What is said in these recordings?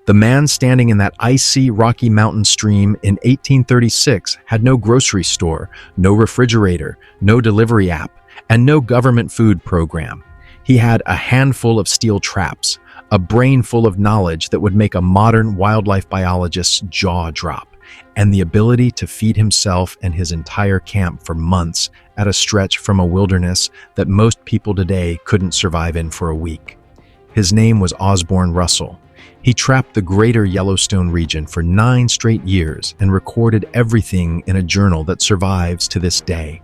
The man standing in that icy Rocky Mountain stream in 1836 had no grocery store, no refrigerator, no delivery app, and no government food program. He had a handful of steel traps, a brain full of knowledge that would make a modern wildlife biologist's jaw drop, and the ability to feed himself and his entire camp for months at a stretch from a wilderness that most people today couldn't survive in for a week. His name was Osborne Russell. He trapped the greater Yellowstone region for 9 straight years and recorded everything in a journal that survives to this day.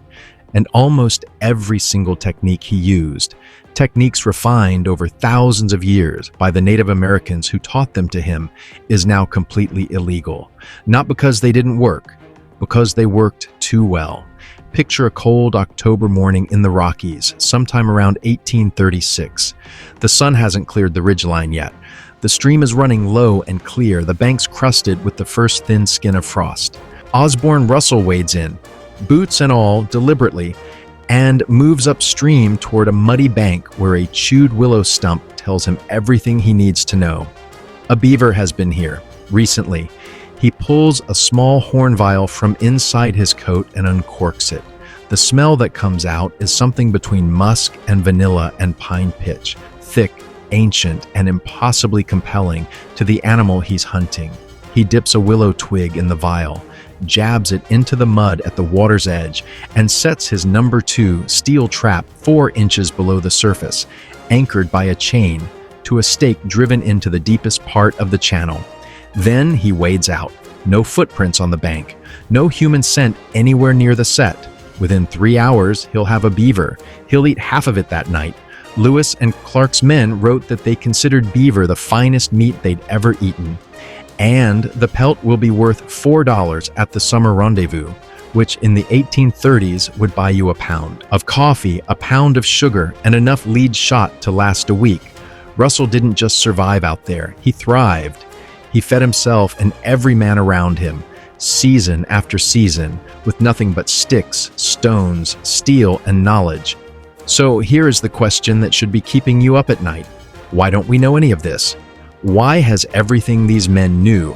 And almost every single technique he used, techniques refined over thousands of years by the Native Americans who taught them to him, is now completely illegal. Not because they didn't work, because they worked too well. Picture a cold October morning in the Rockies, sometime around 1836. The sun hasn't cleared the ridgeline yet. The stream is running low and clear, the banks crusted with the first thin skin of frost. Osborne Russell wades in, boots and all, deliberately, and moves upstream toward a muddy bank where a chewed willow stump tells him everything he needs to know. A beaver has been here, recently. He pulls a small horn vial from inside his coat and uncorks it. The smell that comes out is something between musk and vanilla and pine pitch, thick, ancient, and impossibly compelling to the animal he's hunting. He dips a willow twig in the vial, jabs it into the mud at the water's edge, and sets his number 2 steel trap 4 inches below the surface, anchored by a chain to a stake driven into the deepest part of the channel. Then he wades out. No footprints on the bank, no human scent anywhere near the set. Within 3 hours, he'll have a beaver. He'll eat half of it that night. Lewis and Clark's men wrote that they considered beaver the finest meat they'd ever eaten. And the pelt will be worth $4 at the summer rendezvous, which in the 1830s would buy you a pound of coffee, a pound of sugar, and enough lead shot to last a week. Russell didn't just survive out there, he thrived. He fed himself and every man around him, season after season, with nothing but sticks, stones, steel, and knowledge. So here is the question that should be keeping you up at night. Why don't we know any of this? Why has everything these men knew,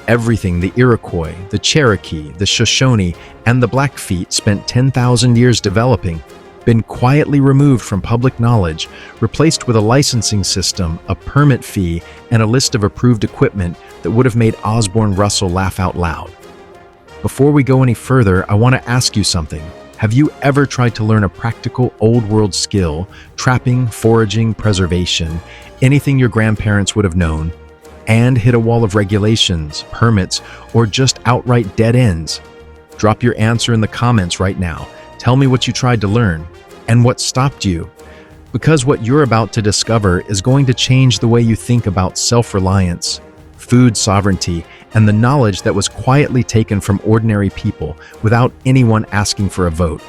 everything the Iroquois, the Cherokee, the Shoshone, and the Blackfeet spent 10,000 years developing, been quietly removed from public knowledge, replaced with a licensing system, a permit fee, and a list of approved equipment that would have made Osborne Russell laugh out loud? Before we go any further, I want to ask you something. Have you ever tried to learn a practical old-world skill, trapping, foraging, preservation, anything your grandparents would have known, and hit a wall of regulations, permits, or just outright dead ends? Drop your answer in the comments right now. Tell me what you tried to learn and what stopped you. Because what you're about to discover is going to change the way you think about self-reliance, food sovereignty, and the knowledge that was quietly taken from ordinary people without anyone asking for a vote.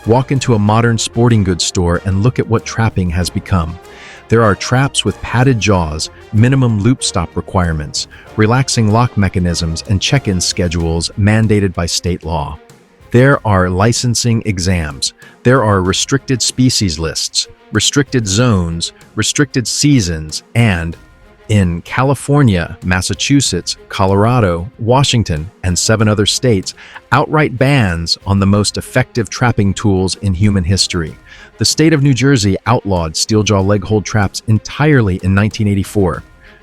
Walk into a modern sporting goods store and look at what trapping has become. There are traps with padded jaws, minimum loop stop requirements, relaxing lock mechanisms, and check-in schedules mandated by state law. There are licensing exams. There are restricted species lists, restricted zones, restricted seasons, and in California, Massachusetts, Colorado, Washington, and 7 other states, outright bans on the most effective trapping tools in human history. The state of New Jersey outlawed steel-jaw leg-hold traps entirely in 1984.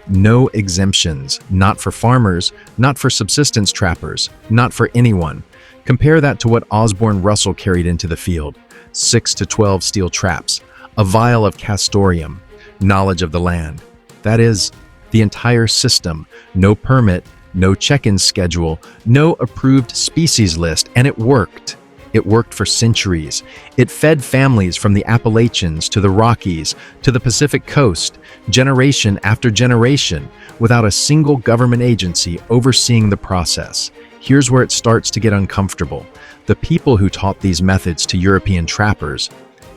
No exemptions, not for farmers, not for subsistence trappers, not for anyone. Compare that to what Osborne Russell carried into the field. 6 to 12 steel traps, a vial of castoreum, knowledge of the land. That is, the entire system. No permit, no check-in schedule, no approved species list, and it worked. It worked for centuries. It fed families from the Appalachians to the Rockies to the Pacific Coast, generation after generation, without a single government agency overseeing the process. Here's where it starts to get uncomfortable. The people who taught these methods to European trappers,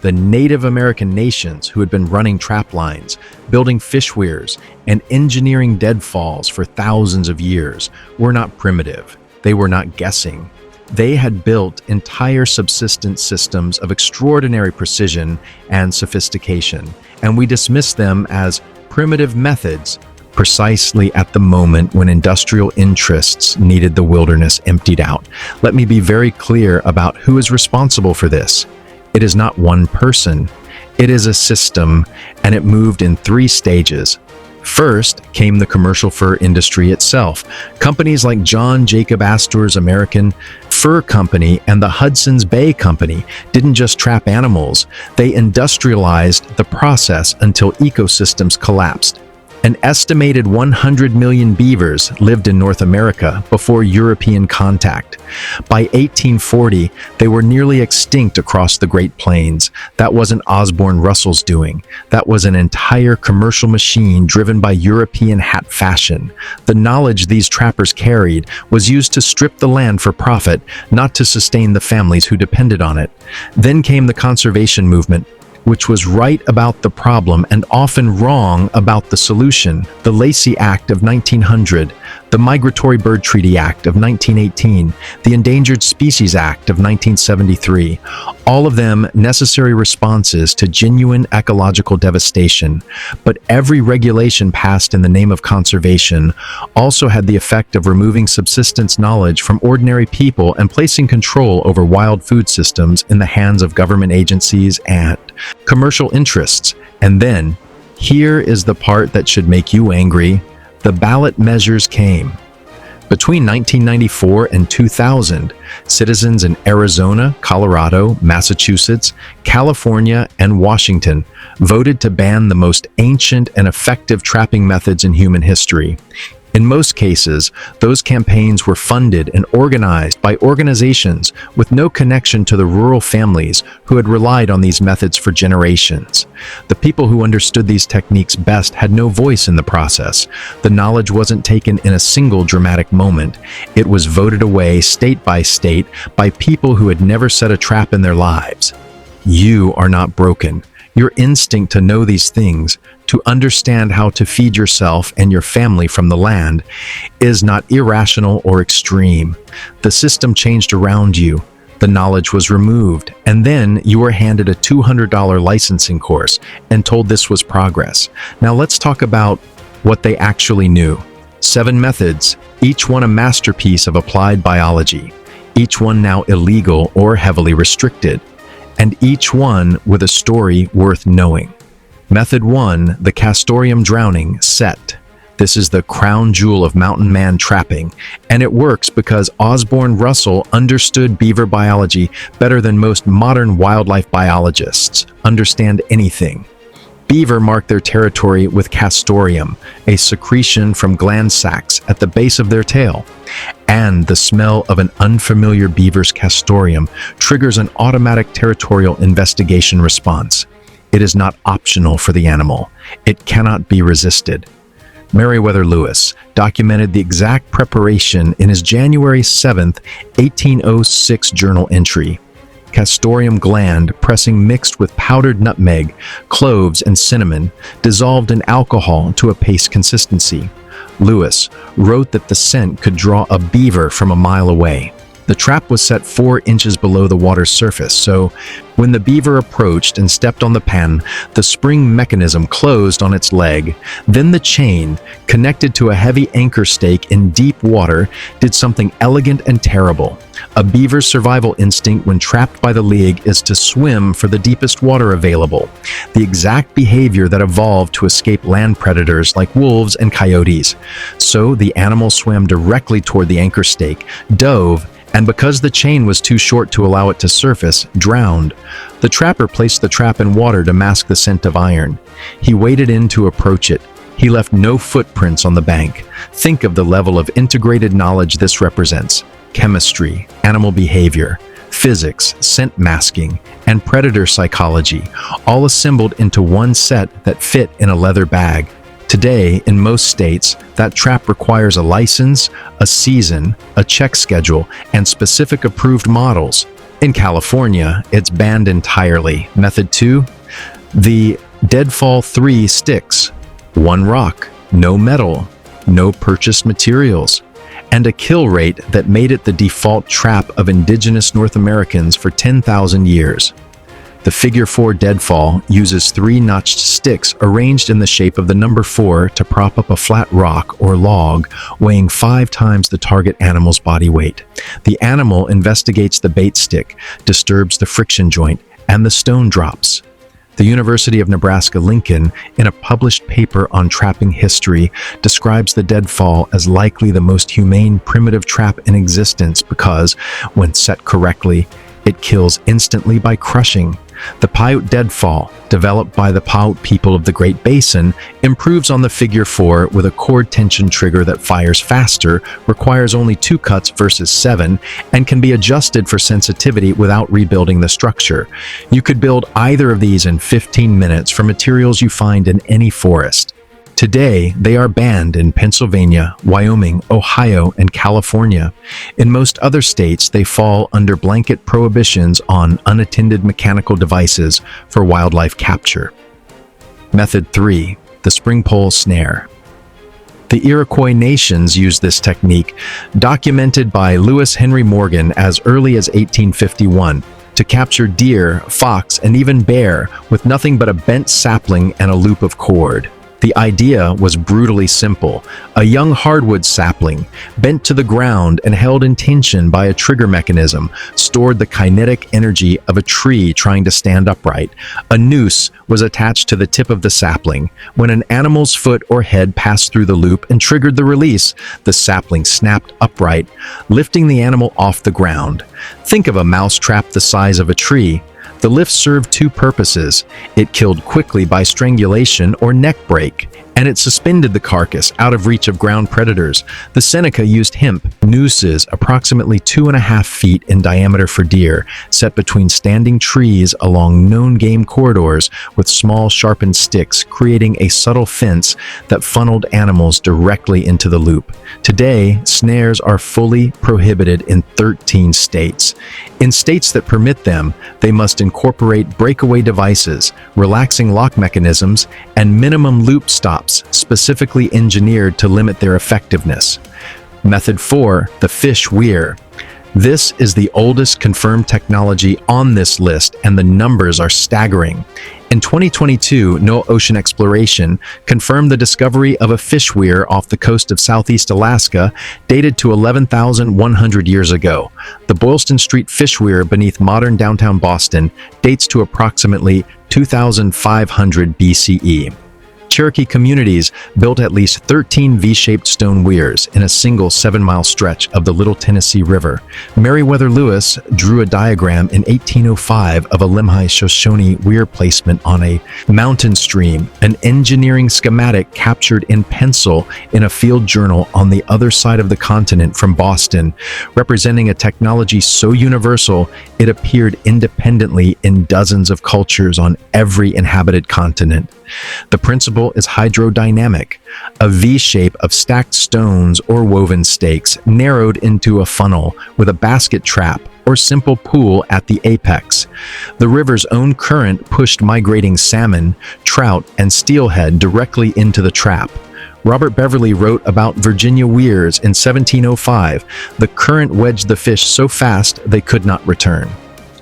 the Native American nations who had been running trap lines, building fish weirs, and engineering deadfalls for thousands of years, were not primitive. They were not guessing. They had built entire subsistence systems of extraordinary precision and sophistication, and we dismiss them as primitive methods precisely at the moment when industrial interests needed the wilderness emptied out. Let me be very clear about who is responsible for this. It is not one person. It is a system, and it moved in 3 stages. First came the commercial fur industry itself. Companies like John Jacob Astor's American Fur Company and the Hudson's Bay Company didn't just trap animals, they industrialized the process until ecosystems collapsed. An estimated 100 million beavers lived in North America before European contact. By 1840, they were nearly extinct across the Great Plains. That wasn't Osborne Russell's doing. That was an entire commercial machine driven by European hat fashion. The knowledge these trappers carried was used to strip the land for profit, not to sustain the families who depended on it. Then came the conservation movement, which was right about the problem and often wrong about the solution. The Lacey Act of 1900, the Migratory Bird Treaty Act of 1918, the Endangered Species Act of 1973, all of them necessary responses to genuine ecological devastation. But every regulation passed in the name of conservation also had the effect of removing subsistence knowledge from ordinary people and placing control over wild food systems in the hands of government agencies and commercial interests. And then, here is the part that should make you angry. The ballot measures came. Between 1994 and 2000, citizens in Arizona, Colorado, Massachusetts, California, and Washington voted to ban the most ancient and effective trapping methods in human history. In most cases, those campaigns were funded and organized by organizations with no connection to the rural families who had relied on these methods for generations. The people who understood these techniques best had no voice in the process. The knowledge wasn't taken in a single dramatic moment. It was voted away state by people who had never set a trap in their lives. You are not broken. Your instinct to know these things, to understand how to feed yourself and your family from the land, is not irrational or extreme. The system changed around you. The knowledge was removed, and then you were handed a $200 licensing course and told this was progress. Now let's talk about what they actually knew. 7 methods, each one a masterpiece of applied biology, each one now illegal or heavily restricted, and each one with a story worth knowing. Method 1, the castoreum drowning set. This is the crown jewel of mountain man trapping, and it works because Osborne Russell understood beaver biology better than most modern wildlife biologists understand anything. Beaver mark their territory with castoreum, a secretion from gland sacs at the base of their tail. And the smell of an unfamiliar beaver's castoreum triggers an automatic territorial investigation response. It is not optional for the animal. It cannot be resisted. Meriwether Lewis documented the exact preparation in his January 7, 1806 journal entry. Castoreum gland pressing mixed with powdered nutmeg, cloves, and cinnamon, dissolved in alcohol to a paste consistency. Lewis wrote that the scent could draw a beaver from a mile away. The trap was set 4 inches below the water's surface, so when the beaver approached and stepped on the pen, the spring mechanism closed on its leg. Then the chain, connected to a heavy anchor stake in deep water, did something elegant and terrible. A beaver's survival instinct when trapped by the league is to swim for the deepest water available, the exact behavior that evolved to escape land predators like wolves and coyotes. So the animal swam directly toward the anchor stake, dove, and because the chain was too short to allow it to surface, drowned. The trapper placed the trap in water to mask the scent of iron. He waded in to approach it. He left no footprints on the bank. Think of the level of integrated knowledge this represents. Chemistry, animal behavior, physics, scent masking, and predator psychology, all assembled into one set that fit in a leather bag. Today, in most states, that trap requires a license, a season, a check schedule, and specific approved models. In California, it's banned entirely. Method 2, the Deadfall 3 sticks. 1 rock, no metal, no purchased materials, and a kill rate that made it the default trap of indigenous North Americans for 10,000 years. The figure 4 deadfall uses 3 notched sticks arranged in the shape of the number 4 to prop up a flat rock or log, weighing 5 times the target animal's body weight. The animal investigates the bait stick, disturbs the friction joint, and the stone drops. The University of Nebraska-Lincoln, in a published paper on trapping history, describes the deadfall as likely the most humane primitive trap in existence because, when set correctly, it kills instantly by crushing. The Paiute deadfall, developed by the Paiute people of the Great Basin, improves on the figure 4 with a cord tension trigger that fires faster, requires only 2 cuts versus 7, and can be adjusted for sensitivity without rebuilding the structure. You could build either of these in 15 minutes from materials you find in any forest. Today, they are banned in Pennsylvania, Wyoming, Ohio, and California. In most other states, they fall under blanket prohibitions on unattended mechanical devices for wildlife capture. Method 3. The spring pole snare. The Iroquois nations used this technique, documented by Lewis Henry Morgan as early as 1851, to capture deer, fox, and even bear with nothing but a bent sapling and a loop of cord. The idea was brutally simple. A young hardwood sapling, bent to the ground and held in tension by a trigger mechanism, stored the kinetic energy of a tree trying to stand upright. A noose was attached to the tip of the sapling. When an animal's foot or head passed through the loop and triggered the release, the sapling snapped upright, lifting the animal off the ground. Think of a mousetrap the size of a tree. The lift served 2 purposes. It killed quickly by strangulation or neck break, and it suspended the carcass out of reach of ground predators. The Seneca used hemp nooses approximately 2.5 feet in diameter for deer, set between standing trees along known game corridors with small sharpened sticks, creating a subtle fence that funneled animals directly into the loop. Today, snares are fully prohibited in 13 states. In states that permit them, they must incorporate breakaway devices, relaxing lock mechanisms, and minimum loop stops specifically engineered to limit their effectiveness. Method 4. The fish weir. This is the oldest confirmed technology on this list, and the numbers are staggering. In 2022, NOAA Ocean Exploration confirmed the discovery of a fish weir off the coast of southeast Alaska, dated to 11,100 years ago. The Boylston Street fish weir beneath modern downtown Boston dates to approximately 2,500 BCE. Cherokee communities built at least 13 V-shaped stone weirs in a single 7-mile stretch of the Little Tennessee River. Meriwether Lewis drew a diagram in 1805 of a Lemhi-Shoshone weir placement on a mountain stream, an engineering schematic captured in pencil in a field journal on the other side of the continent from Boston, representing a technology so universal it appeared independently in dozens of cultures on every inhabited continent. The principle is hydrodynamic, a V-shape of stacked stones or woven stakes narrowed into a funnel with a basket trap or simple pool at the apex. The river's own current pushed migrating salmon, trout, and steelhead directly into the trap. Robert Beverly wrote about Virginia weirs in 1705. The current wedged the fish so fast they could not return.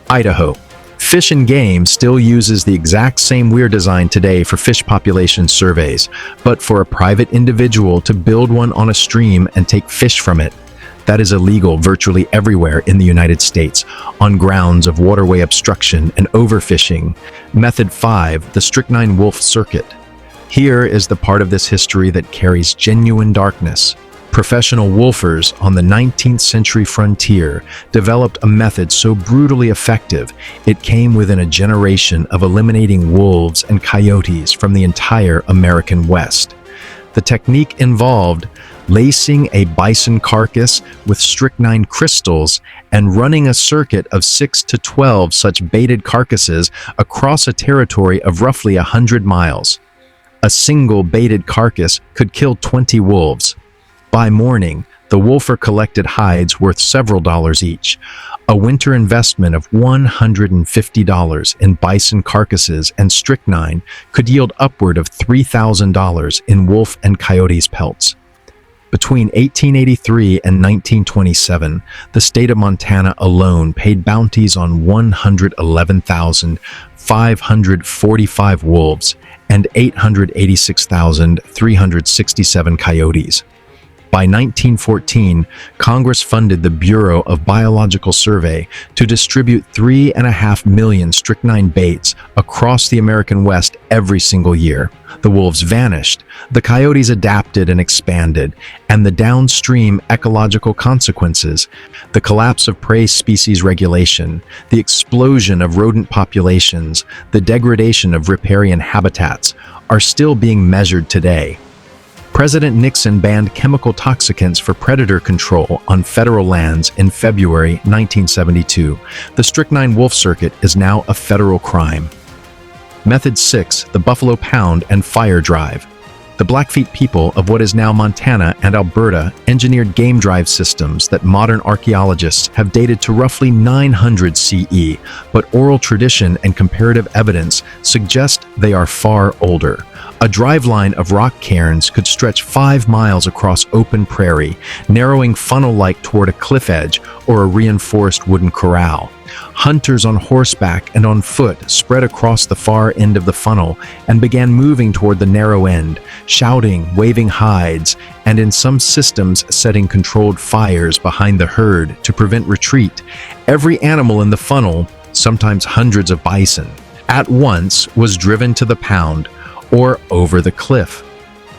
Idaho. Fish and Game still uses the exact same weir design today for fish population surveys, but for a private individual to build one on a stream and take fish from it, that is illegal virtually everywhere in the United States, on grounds of waterway obstruction and overfishing. Method 5, the Strychnine Wolf Circuit. Here is the part of this history that carries genuine darkness. Professional wolfers on the 19th century frontier developed a method so brutally effective it came within a generation of eliminating wolves and coyotes from the entire American West. The technique involved lacing a bison carcass with strychnine crystals and running a circuit of 6 to 12 such baited carcasses across a territory of roughly 100 miles. A single baited carcass could kill 20 wolves. By morning, the wolfer collected hides worth several dollars each. A winter investment of $150 in bison carcasses and strychnine could yield upward of $3,000 in wolf and coyotes pelts. Between 1883 and 1927, the state of Montana alone paid bounties on 111,545 wolves and 886,367 coyotes. By 1914, Congress funded the Bureau of Biological Survey to distribute 3.5 million strychnine baits across the American West every single year. The wolves vanished, the coyotes adapted and expanded, and the downstream ecological consequences, the collapse of prey species regulation, the explosion of rodent populations, the degradation of riparian habitats, are still being measured today. President Nixon banned chemical toxicants for predator control on federal lands in February 1972. The strychnine wolf circuit is now a federal crime. Method 6, the Buffalo Pound and Fire Drive. The Blackfeet people of what is now Montana and Alberta engineered game drive systems that modern archaeologists have dated to roughly 900 CE, but oral tradition and comparative evidence suggest they are far older. A driveline of rock cairns could stretch 5 miles across open prairie, narrowing funnel-like toward a cliff edge or a reinforced wooden corral. Hunters on horseback and on foot spread across the far end of the funnel and began moving toward the narrow end, shouting, waving hides, and in some systems setting controlled fires behind the herd to prevent retreat. Every animal in the funnel, sometimes hundreds of bison, at once was driven to the pound or over the cliff.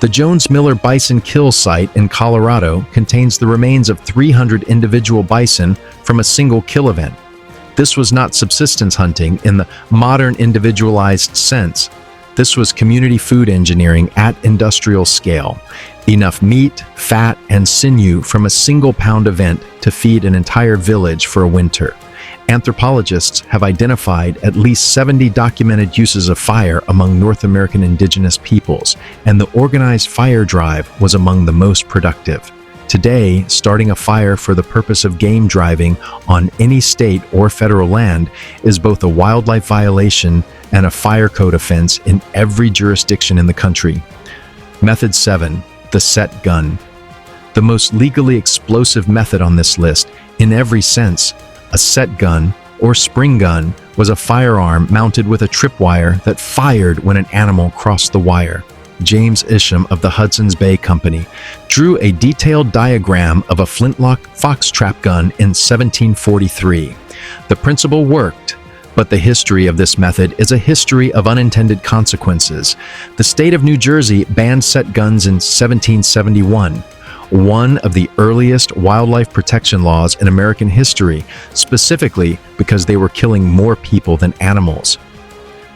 The Jones-Miller Bison Kill Site in Colorado contains the remains of 300 individual bison from a single kill event. This was not subsistence hunting in the modern individualized sense. This was community food engineering at industrial scale. Enough meat, fat, and sinew from a single pound event to feed an entire village for a winter. Anthropologists have identified at least 70 documented uses of fire among North American indigenous peoples, and the organized fire drive was among the most productive. Today, starting a fire for the purpose of game driving on any state or federal land is both a wildlife violation and a fire code offense in every jurisdiction in the country. Method 7, the set gun. The most legally explosive method on this list, in every sense, a set gun, or spring gun, was a firearm mounted with a tripwire that fired when an animal crossed the wire. James Isham of the Hudson's Bay Company drew a detailed diagram of a flintlock foxtrap gun in 1743. The principle worked, but the history of this method is a history of unintended consequences. The state of New Jersey banned set guns in 1771. One of the earliest wildlife protection laws in American history, specifically because they were killing more people than animals.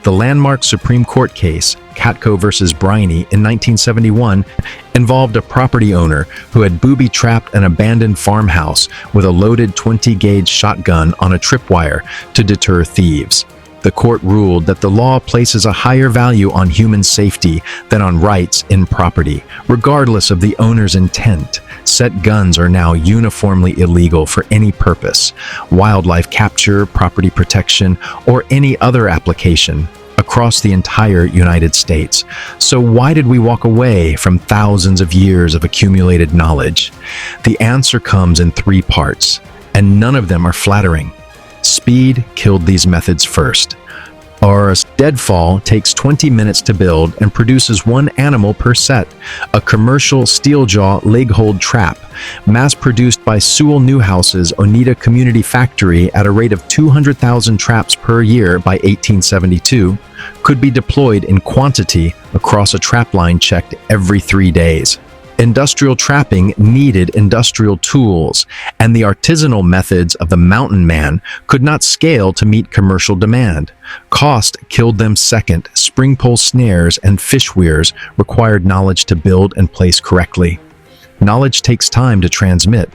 The landmark Supreme Court case, Catco versus Briney in 1971, involved a property owner who had booby-trapped an abandoned farmhouse with a loaded 20-gauge shotgun on a tripwire to deter thieves. The court ruled that the law places a higher value on human safety than on rights in property, regardless of the owner's intent. Set guns are now uniformly illegal for any purpose, wildlife capture, property protection, or any other application across the entire United States. So why did we walk away from thousands of years of accumulated knowledge? The answer comes in 3 parts, and none of them are flattering. Speed killed these methods first. Our deadfall takes 20 minutes to build and produces 1 animal per set, a commercial steel jaw leg hold trap, mass-produced by Sewell Newhouse's Oneida Community Factory at a rate of 200,000 traps per year by 1872, could be deployed in quantity across a trap line checked every 3 days. Industrial trapping needed industrial tools, and the artisanal methods of the mountain man could not scale to meet commercial demand. Cost killed them second. Spring pole snares and fish weirs required knowledge to build and place correctly. Knowledge takes time to transmit.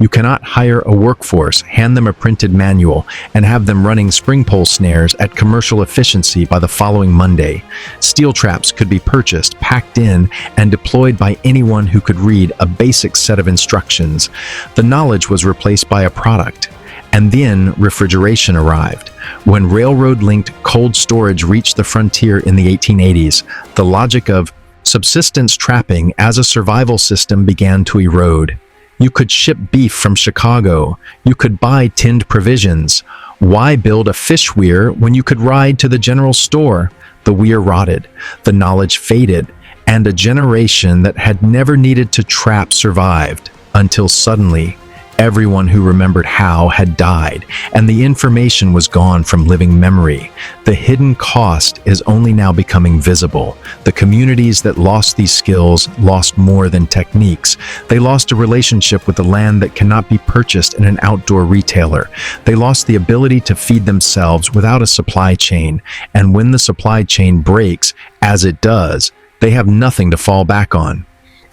You cannot hire a workforce, hand them a printed manual, and have them running spring pole snares at commercial efficiency by the following Monday. Steel traps could be purchased, packed in, and deployed by anyone who could read a basic set of instructions. The knowledge was replaced by a product. And then refrigeration arrived. When railroad-linked cold storage reached the frontier in the 1880s, the logic of Subsistence trapping as a survival system began to erode. You could ship beef from Chicago. You could buy tinned provisions. Why build a fish weir when you could ride to the general store? The weir rotted, the knowledge faded, and a generation that had never needed to trap survived, until suddenly, everyone who remembered how had died, and the information was gone from living memory. The hidden cost is only now becoming visible. The communities that lost these skills lost more than techniques. They lost a relationship with the land that cannot be purchased in an outdoor retailer. They lost the ability to feed themselves without a supply chain. And when the supply chain breaks, as it does, they have nothing to fall back on.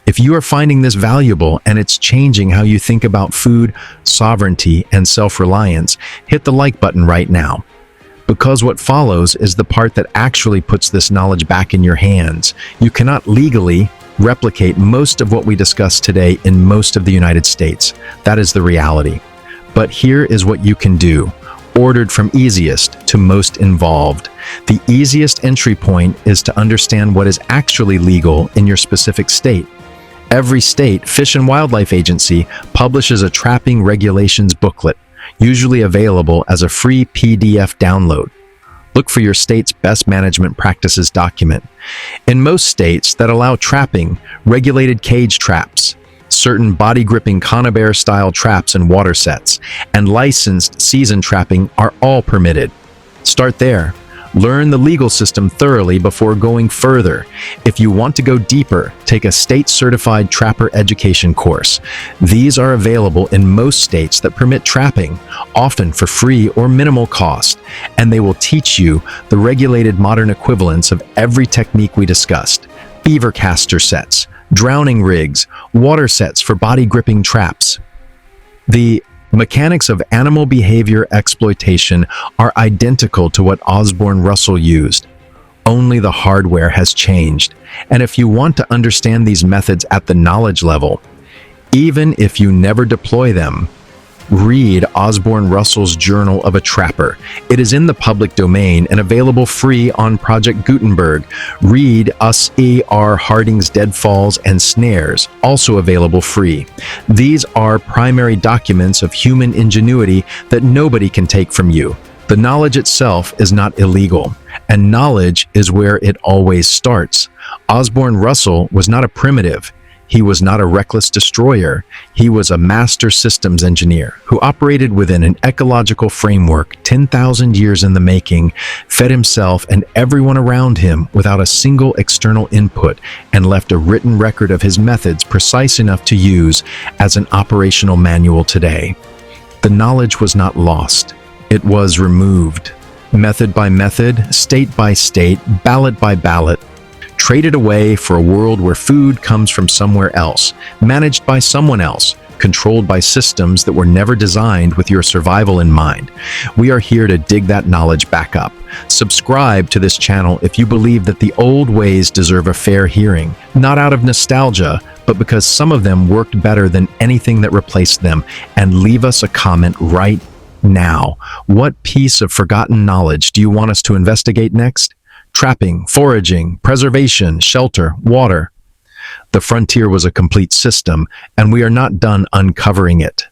If you are finding this valuable and it's changing how you think about food, sovereignty, and self-reliance, hit the like button right now. Because what follows is the part that actually puts this knowledge back in your hands. You cannot legally replicate most of what we discussed today in most of the United States. That is the reality. But here is what you can do, ordered from easiest to most involved. The easiest entry point is to understand what is actually legal in your specific state. Every state Fish and Wildlife Agency publishes a trapping regulations booklet, usually available as a free PDF download. Look for your state's best management practices document. In most states that allow trapping, regulated cage traps, certain body-gripping conibear-style traps and water sets, and licensed season trapping are all permitted. Start there. Learn the legal system thoroughly before going further. If you want to go deeper, take a state-certified trapper education course. These are available in most states that permit trapping, often for free or minimal cost, and they will teach you the regulated modern equivalents of every technique we discussed. Beaver caster sets, drowning rigs, water sets for body-gripping traps. The mechanics of animal behavior exploitation are identical to what Osborne Russell used. Only the hardware has changed. And if you want to understand these methods at the knowledge level, even if you never deploy them, read Osborne Russell's Journal of a Trapper. It is in the public domain and available free on Project Gutenberg. Read R. Harding's Deadfalls and Snares, also available free. These are primary documents of human ingenuity that nobody can take from you. The knowledge itself is not illegal, and knowledge is where it always starts. Osborne Russell was not a primitive. He was not a reckless destroyer. He was a master systems engineer who operated within an ecological framework 10,000 years in the making, fed himself and everyone around him without a single external input, and left a written record of his methods precise enough to use as an operational manual today. The knowledge was not lost. It was removed. Method by method, state by state, ballot by ballot, traded away for a world where food comes from somewhere else, managed by someone else, controlled by systems that were never designed with your survival in mind. We are here to dig that knowledge back up. Subscribe to this channel if you believe that the old ways deserve a fair hearing, not out of nostalgia, but because some of them worked better than anything that replaced them. And leave us a comment right now. What piece of forgotten knowledge do you want us to investigate next? Trapping, foraging, preservation, shelter, water. The frontier was a complete system, and we are not done uncovering it.